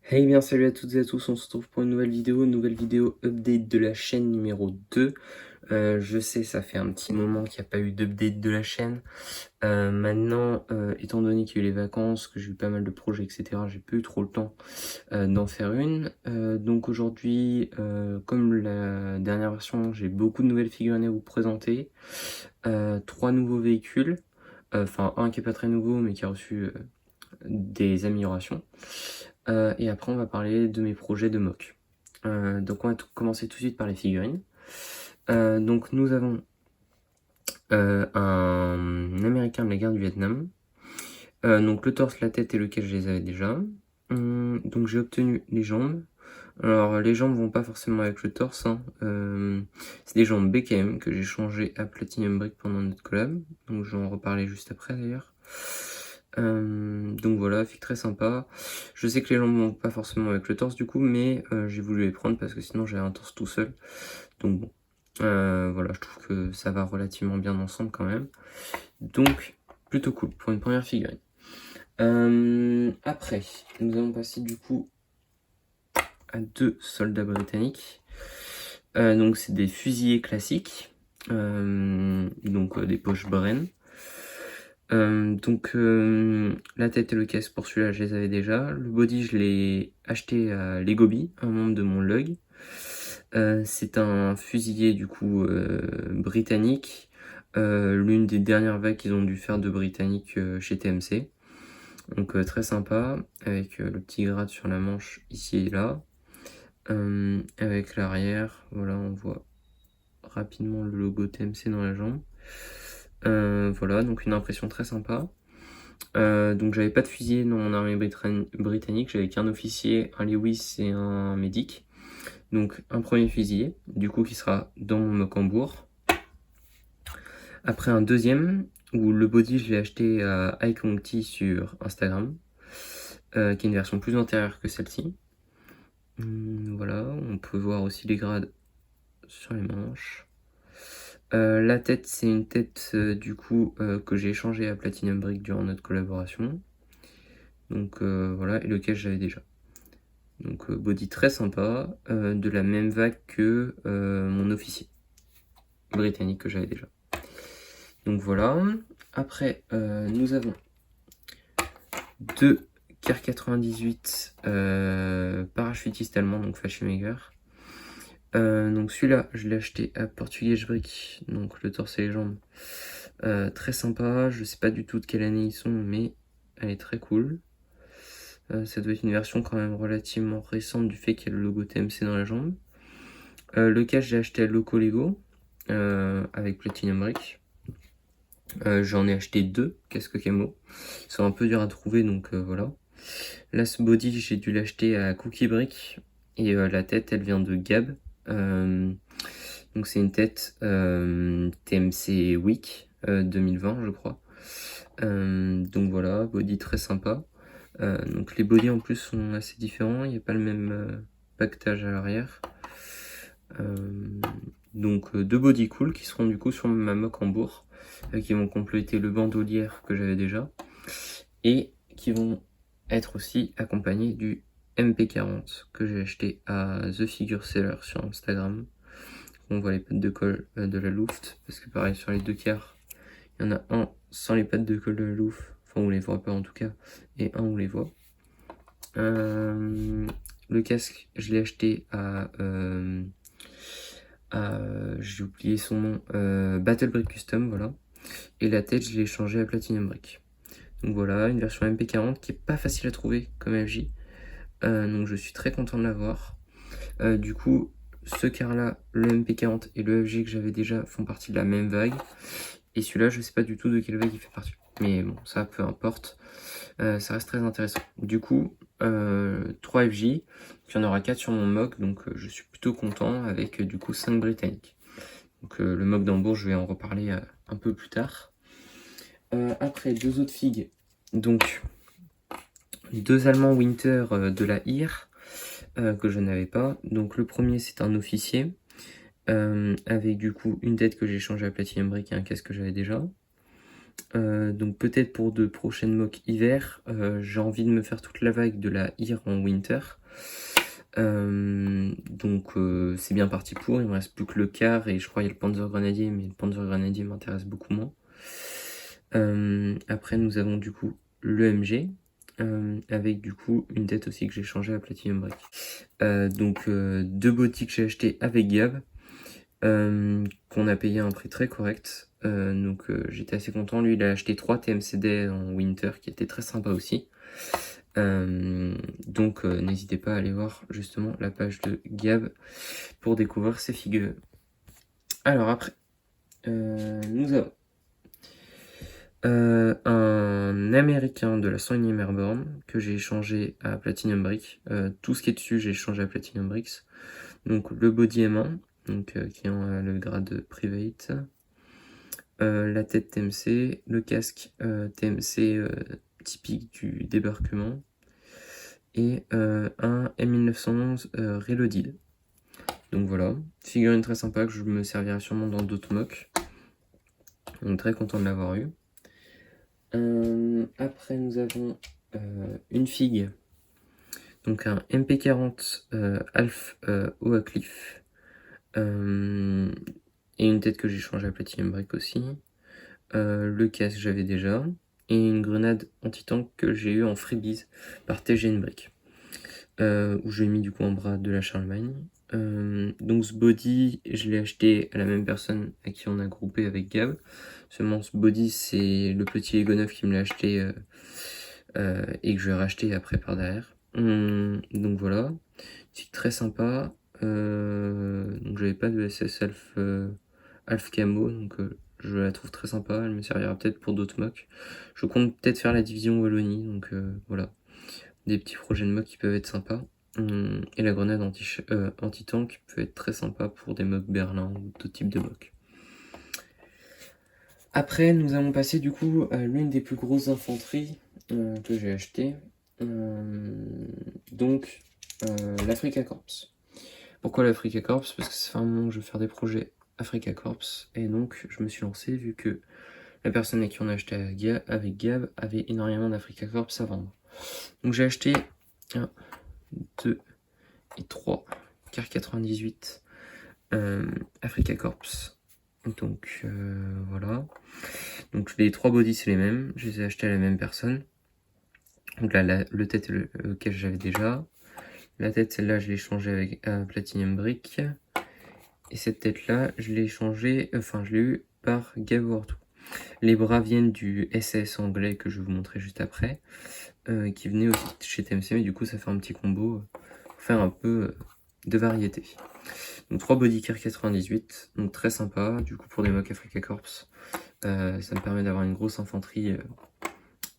Hey bien salut à toutes et à tous, on se retrouve pour une nouvelle vidéo update de la chaîne numéro 2. Je sais, ça fait un petit moment qu'il n'y a pas eu d'update de la chaîne. Maintenant, étant donné qu'il y a eu les vacances, que j'ai eu pas mal de projets, etc., j'ai pas eu trop le temps d'en faire une. Donc aujourd'hui, comme la dernière version, j'ai beaucoup de nouvelles figurines à vous présenter. 3 nouveaux véhicules, enfin un qui est pas très nouveau mais qui a reçu des améliorations. Et après, on va parler de mes projets de mock. Donc, on va commencer tout de suite par les figurines. Donc, nous avons un américain de la guerre du Vietnam. Donc, le torse, la tête et le cage, je les avais déjà. Donc, j'ai obtenu les jambes. Alors, les jambes vont pas forcément avec le torse, hein. C'est des jambes BKM que j'ai changé à Platinum Brick pendant notre collab. Donc, je vais en reparler juste après d'ailleurs. Donc voilà, fig très sympa. Je sais que les jambes vont pas forcément avec le torse du coup, mais j'ai voulu les prendre parce que sinon j'ai un torse tout seul. Donc bon, voilà, je trouve que ça va relativement bien ensemble quand même. Donc, plutôt cool pour une première figurine. Après, nous allons passer du coup à 2 soldats britanniques. Donc c'est des fusiliers classiques, donc des poches Bren. La tête et le casque pour celui-là, je les avais déjà. Le body, je l'ai acheté à Legobi, un membre de mon log. C'est un fusilier du coup britannique, l'une des dernières vagues qu'ils ont dû faire de britannique chez TMC. Donc très sympa, avec le petit grade sur la manche ici et là. Avec l'arrière, voilà, on voit rapidement le logo TMC dans la jambe. Voilà, donc une impression très sympa. Donc j'avais pas de fusilier dans mon armée britannique, j'avais qu'un officier, un Lewis et un médic. Donc un premier fusilier, du coup qui sera dans mon Mocambourg. Après un deuxième, où le body je l'ai acheté à iConti sur Instagram, qui est une version plus antérieure que celle-ci. Voilà, on peut voir aussi les grades sur les manches. La tête, c'est une tête du coup que j'ai échangée à Platinum Brick durant notre collaboration. Donc voilà, et lequel j'avais déjà. Donc body très sympa, de la même vague que mon officier britannique que j'avais déjà. Donc voilà. Après, nous avons 2 Car 98 parachutistes allemands, donc Fallschirmjäger. Donc celui-là, je l'ai acheté à Portugais Brick, donc le torse et les jambes. Très sympa, je sais pas du tout de quelle année ils sont, mais elle est très cool. Ça doit être une version quand même relativement récente du fait qu'il y a le logo TMC dans la jambe. Le cache, j'ai acheté à Loco Lego avec Platinum Brick. J'en ai acheté 2 casques camo. Ils sont un peu durs à trouver, donc voilà. Là, ce body, j'ai dû l'acheter à Cookie Brick. Et la tête, elle vient de Gab. Donc c'est une tête TMC Week 2020, je crois. Donc voilà, body très sympa. Donc les bodies en plus sont assez différents, il n'y a pas le même paquetage à l'arrière. Donc deux body cool qui seront du coup sur ma mock en bourre, qui vont compléter le bandolière que j'avais déjà, et qui vont être aussi accompagnés du MP40 que j'ai acheté à The Figure Seller sur Instagram. On voit les pattes de colle de la Luft, parce que pareil sur les deux quarts, il y en a un sans les pattes de colle de la Luft, enfin on les voit pas en tout cas, et un on les voit. Le casque, je l'ai acheté j'ai oublié son nom, Battle Brick Custom, voilà. Et la tête, je l'ai changé à Platinum Brick. Donc voilà, une version MP40 qui est pas facile à trouver comme FJ. Donc je suis très content de l'avoir. Du coup, ce car-là, le MP40 et le FG que j'avais déjà font partie de la même vague. Et celui-là, je sais pas du tout de quelle vague il fait partie. Mais bon, ça, peu importe. Ça reste très intéressant. Du coup, 3 FJ, il y en aura 4 sur mon mock, donc je suis plutôt content avec du coup 5 britanniques. Donc le mock d'Hambourg, je vais en reparler un peu plus tard. Après, 2 autres figues. Donc, 2 Allemands Winter de la IR que je n'avais pas. Donc le premier, c'est un officier. Avec du coup une tête que j'ai changée à Platinum Brick et un casque que j'avais déjà. Donc peut-être pour de prochaines mocks hiver, j'ai envie de me faire toute la vague de la IR en winter. Donc c'est bien parti pour, il me reste plus que le quart et je crois qu'il y a le Panzer Grenadier, mais le Panzer Grenadier m'intéresse beaucoup moins. Après nous avons du coup le MG, avec du coup une tête aussi que j'ai changé à Platinum Break. Donc deux body que j'ai acheté avec Gab, qu'on a payé à un prix très correct. Donc j'étais assez content. Lui il a acheté 3 TMCD en winter qui étaient très sympa aussi. Donc n'hésitez pas à aller voir justement la page de Gab pour découvrir ces figures. Alors après, nous avons un américain de la 101e Airborne que j'ai échangé à Platinum Brick. Tout ce qui est dessus j'ai échangé à Platinum Bricks. Donc le body M1, donc, qui a le grade Private. La tête TMC, le casque TMC typique du débarquement. Et un M1911 Reloaded. Donc voilà, figurine très sympa que je me servirai sûrement dans d'autres mocks. Donc très content de l'avoir eu. Après nous avons une figue, donc un MP40 Alf Oakleaf, et une tête que j'ai changée à Platinum Break aussi. Le casque j'avais déjà, et une grenade anti-tank que j'ai eu en freebies par TGN Brick, où je l'ai mis du coup en bras de la Charlemagne. Donc ce body, je l'ai acheté à la même personne à qui on a groupé avec Gab. Seulement ce body, c'est le petit Ego 9 qui me l'a acheté et que je vais racheter après par derrière. Donc voilà, c'est très sympa. Donc j'avais pas de SS Alf Camo, donc je la trouve très sympa. Elle me servira peut-être pour d'autres mocks. Je compte peut-être faire la division Wallonie, donc voilà. Des petits projets de mocks qui peuvent être sympas. Et la grenade anti-tank peut être très sympa pour des mocks Berlin ou d'autres types de mocks. Après, nous allons passer du coup à l'une des plus grosses infanteries que j'ai achetées. Donc, l'Africa Corps. Pourquoi l'Africa Corps? Parce que ça fait un moment que je veux faire des projets Africa Corps. Et donc, je me suis lancé vu que la personne à qui on a acheté avec Gab avait énormément d'Africa Corps à vendre. Donc, j'ai acheté 1, 2 et 3 car 98 Africa Corps. Donc voilà. Donc les 3 bodies c'est les mêmes, je les ai achetés à la même personne. Donc là le tête et le cache j'avais déjà. La tête celle-là je l'ai changée avec Platinum Brick. Et cette tête là je l'ai changée, enfin je l'ai eu par Gavortou. Les bras viennent du SS anglais que je vais vous montrer juste après, qui venait aussi chez TMC, mais du coup ça fait un petit combo pour faire un peu de variété. Donc 3 bodycar 98, donc très sympa, du coup pour des mocks Africa Corps, ça me permet d'avoir une grosse infanterie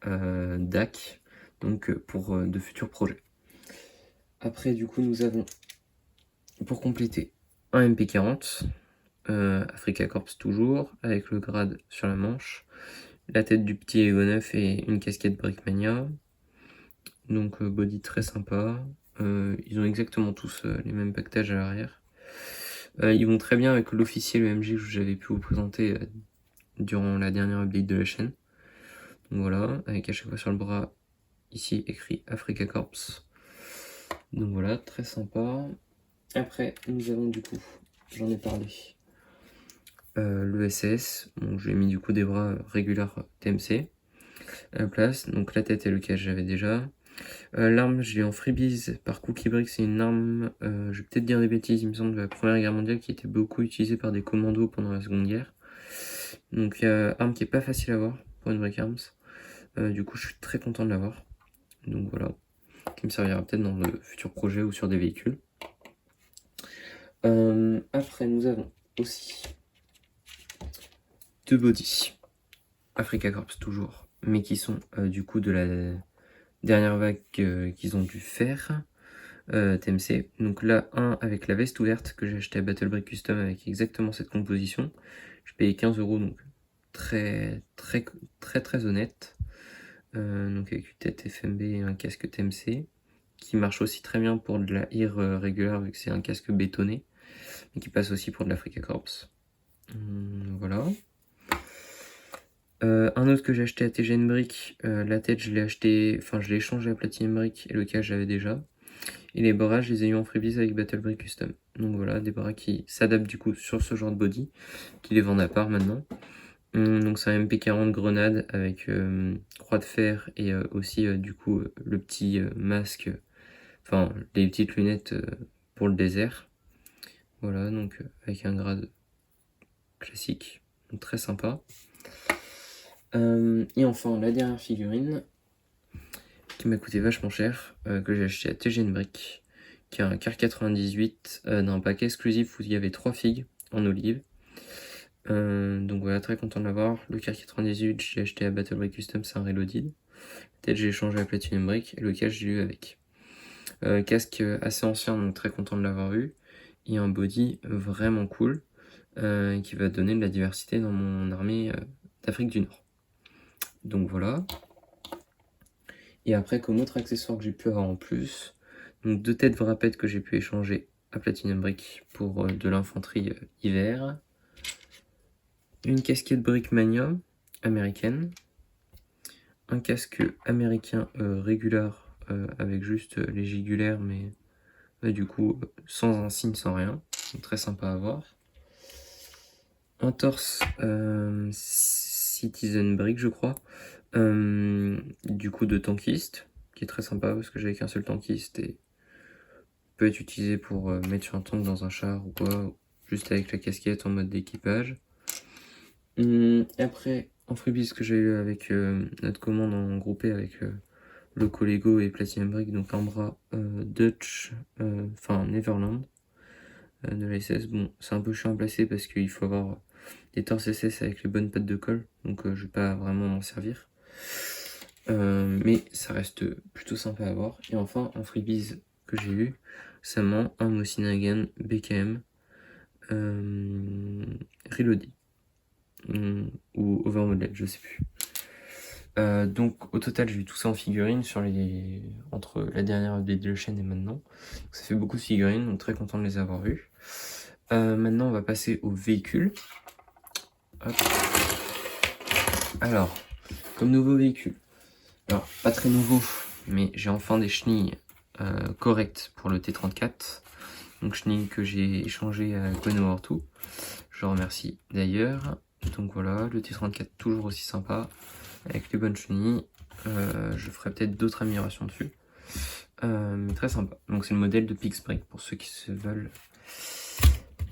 DAC, donc pour de futurs projets. Après du coup nous avons, pour compléter, un MP40, Africa Corps toujours, avec le grade sur la manche, la tête du petit Ego 9 et une casquette Brickmania, donc body très sympa, ils ont exactement tous les mêmes pactages à l'arrière. Ils vont très bien avec l'officiel EMG que j'avais pu vous présenter durant la dernière update de la chaîne. Donc voilà, avec à chaque fois sur le bras, ici écrit Africa Corps. Donc voilà, très sympa. Après, nous avons du coup, j'en ai parlé, le SS. Bon, je lui ai mis du coup des bras réguliers TMC à la place. Donc la tête et le cache j'avais déjà. L'arme, je l'ai en freebies par Cookie Brick. C'est une arme, je vais peut-être dire des bêtises, il me semble, de la Première Guerre mondiale qui était beaucoup utilisée par des commandos pendant la Seconde Guerre. Donc, arme qui est pas facile à avoir pour une Brick Arms. Du coup, je suis très content de l'avoir. Donc voilà, qui me servira peut-être dans de futurs projets ou sur des véhicules. Après, nous avons aussi 2 bodies. Africa Corps toujours, mais qui sont du coup de la dernière vague qu'ils ont dû faire. TMC. Donc là, un avec la veste ouverte que j'ai acheté à Battle Brick Custom avec exactement cette composition. Je payais 15 €, donc très honnête. Donc avec une tête FMB et un casque TMC qui marche aussi très bien pour de la IR régulière vu que c'est un casque bétonné, mais qui passe aussi pour de l'Africa Corps. Voilà. Un autre que j'ai acheté à TGN Brick, la tête je l'ai échangé à Platinum Brick et le cas j'avais déjà. Et les bras je les ai eu en freebies avec Battle Brick Custom. Donc voilà, des bras qui s'adaptent du coup sur ce genre de body, qui les vendent à part maintenant. Donc c'est un MP40 grenade avec croix de fer et aussi du coup le petit masque, enfin les petites lunettes pour le désert. Voilà, donc avec un grade classique, donc très sympa. Et enfin la dernière figurine qui m'a coûté vachement cher, que j'ai acheté à TGN Brick, qui est un Car 98 d'un paquet exclusif où il y avait 3 figues en olive. Donc voilà, très content de l'avoir. Le Car 98, j'ai acheté à Battle Brick Custom, c'est un Reloaded. Peut-être j'ai échangé à Platinum Brick et le casque j'ai eu avec. Casque assez ancien, donc très content de l'avoir eu. Et un body vraiment cool qui va donner de la diversité dans mon armée d'Afrique du Nord. Donc voilà. Et après, comme autre accessoire que j'ai pu avoir en plus, donc 2 têtes wrapped que j'ai pu échanger à Platinum Brick pour de l'infanterie hiver. Une casquette Brickmania américaine. Un casque américain régular avec juste les jugulaires, mais du coup sans insigne, sans rien. Donc, très sympa à voir. Un torse Citizen Brick, je crois. Du coup de tankiste, qui est très sympa parce que j'avais qu'un seul tankiste et peut être utilisé pour mettre sur un tank dans un char ou quoi, juste avec la casquette en mode d'équipage. Après, en freebies que j'ai eu avec notre commande en groupé avec le Lego et Platinum Brick, donc un bras Dutch, enfin Neverland de la SS. Bon, c'est un peu chiant à placer parce qu'il faut avoir des torses SS avec les bonnes pattes de colle, donc je vais pas vraiment m'en servir. Mais ça reste plutôt sympa à voir. Et enfin, en freebies que j'ai eu récemment, un Mosin BKM Reloaded ou Overmodel, je sais plus. Donc au total j'ai eu tout ça en figurines entre la dernière update de la chaîne et maintenant. Donc, ça fait beaucoup de figurines, donc très content de les avoir eues. Maintenant on va passer au véhicule. Hop. Alors, comme nouveau véhicule, alors pas très nouveau, mais j'ai enfin des chenilles correctes pour le T34. Donc chenilles que j'ai échangées à Gwen 2. Je remercie d'ailleurs. Donc voilà, le T34 toujours aussi sympa, avec les bonnes chenilles. Je ferai peut-être d'autres améliorations dessus. Mais très sympa. Donc c'est le modèle de Pixbreak pour ceux qui se veulent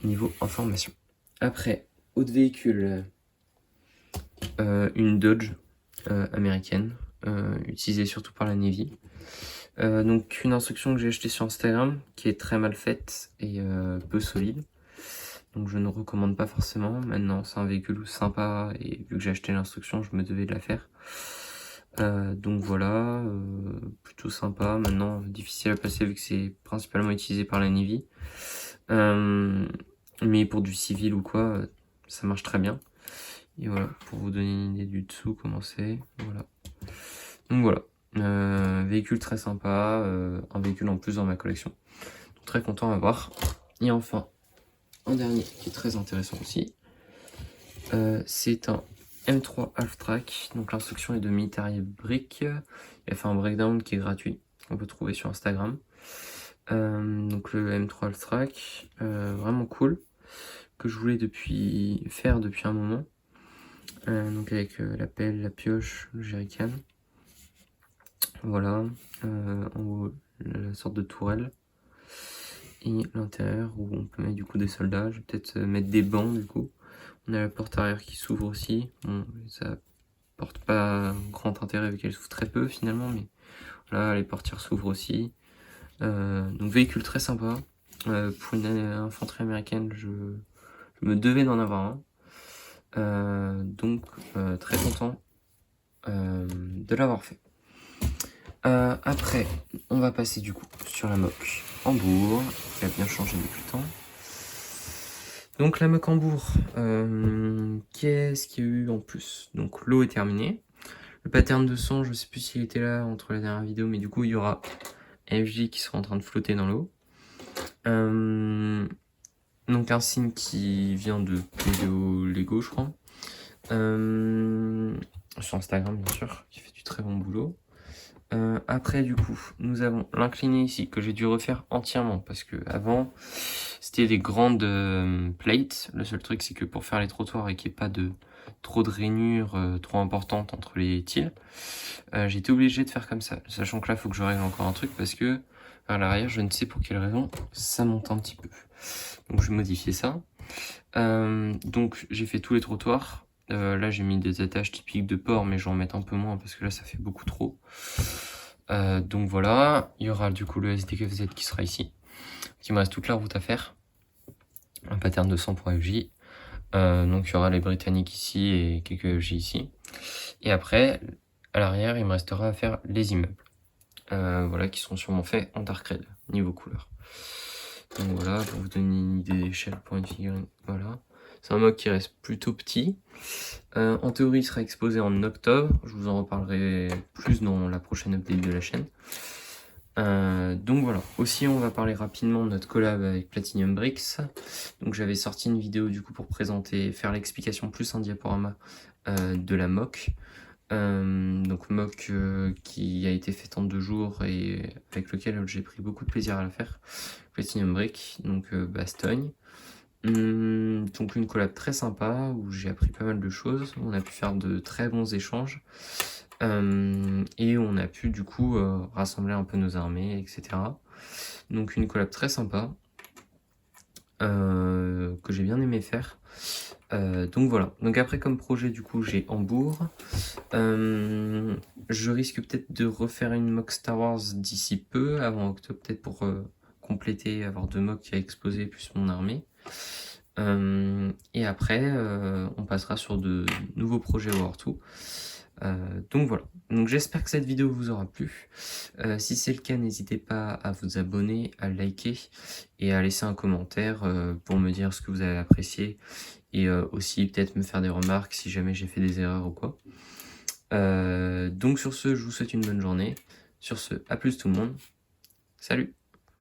niveau information. Après, autre véhicule, une Dodge américaine, utilisée surtout par la Navy. Donc une instruction que j'ai achetée sur Instagram qui est très mal faite et peu solide. Donc je ne recommande pas forcément. Maintenant c'est un véhicule sympa et vu que j'ai acheté l'instruction je me devais de la faire. Donc voilà, plutôt sympa. Maintenant difficile à passer vu que c'est principalement utilisé par la Navy. Mais pour du civil ou quoi, ça marche très bien. Et voilà, pour vous donner une idée du dessous, comment c'est. Voilà. Donc voilà, véhicule très sympa, un véhicule en plus dans ma collection. Donc, très content à voir. Et enfin, un dernier qui est très intéressant aussi. C'est un M3 Half-Track. Donc l'instruction est de Military Brick. Il a fait un breakdown qui est gratuit, qu'on peut trouver sur Instagram. Donc le M3 Half-Track, vraiment cool, que je voulais faire depuis un moment. Donc avec la pelle, la pioche, le jerrycan. Voilà, en haut la sorte de tourelle. Et l'intérieur où on peut mettre du coup des soldats. Je vais peut-être mettre des bancs du coup. On a la porte arrière qui s'ouvre aussi. Bon, ça porte pas grand intérêt vu qu'elle s'ouvre très peu finalement, mais voilà, les portières s'ouvrent aussi. Donc véhicule très sympa. Pour une infanterie américaine, je me devais d'en avoir un. Donc très content de l'avoir fait. Après, on va passer du coup sur la moque Hambourg, qui a bien changé depuis le temps. Donc la moque Hambourg, qu'est-ce qu'il y a eu en plus? Donc l'eau est terminée. Le pattern de sang, je sais plus s'il était là entre la dernière vidéo, mais du coup il y aura FJ qui sera en train de flotter dans l'eau. Donc un signe qui vient de Play-Doh Lego, je crois. Sur Instagram bien sûr, qui fait du très bon boulot. Après du coup, nous avons l'incliné ici, que j'ai dû refaire entièrement, parce que avant c'était des grandes plates. Le seul truc c'est que pour faire les trottoirs et qu'il n'y ait pas trop de rainures trop importantes entre les tiles, j'ai été obligé de faire comme ça, sachant que là il faut que je règle encore un truc, parce que à l'arrière, je ne sais pour quelle raison, ça monte un petit peu. Donc je vais modifier ça. Donc j'ai fait tous les trottoirs. Là j'ai mis des attaches typiques de port, mais je vais en mettre un peu moins parce que là ça fait beaucoup trop. Donc voilà, il y aura du coup le SDKFZ qui sera ici. Il me reste toute la route à faire. Un pattern de 100 pour FJ. Donc il y aura les Britanniques ici et quelques FJ ici. Et après, à l'arrière, il me restera à faire les immeubles. Voilà, qui seront sûrement faits en dark red, niveau couleur. Donc voilà, pour vous donner une idée d'échelle pour une figurine, voilà. C'est un mock qui reste plutôt petit. En théorie, il sera exposé en octobre. Je vous en reparlerai plus dans la prochaine update de la chaîne. Donc voilà. Aussi, on va parler rapidement de notre collab avec Platinum Bricks. Donc j'avais sorti une vidéo du coup pour présenter, faire l'explication plus un diaporama de la mock. Donc mock qui a été faite en 2 jours et avec lequel j'ai pris beaucoup de plaisir à la faire. Platinum Brick, donc Bastogne. Donc une collab très sympa où j'ai appris pas mal de choses. On a pu faire de très bons échanges. Et on a pu du coup rassembler un peu nos armées, etc. Donc une collab très sympa que j'ai bien aimé faire. Donc voilà. Donc après comme projet du coup j'ai Hambourg. Je risque peut-être de refaire une mock Star Wars d'ici peu, avant octobre peut-être pour compléter, avoir 2 mocks à exposer plus mon armée. Et après on passera sur de nouveaux projets War 2. Donc voilà, donc j'espère que cette vidéo vous aura plu. Si c'est le cas, n'hésitez pas à vous abonner, à liker et à laisser un commentaire pour me dire ce que vous avez apprécié et aussi peut-être me faire des remarques si jamais j'ai fait des erreurs ou quoi. Donc sur ce, je vous souhaite une bonne journée. Sur ce, à plus tout le monde. Salut!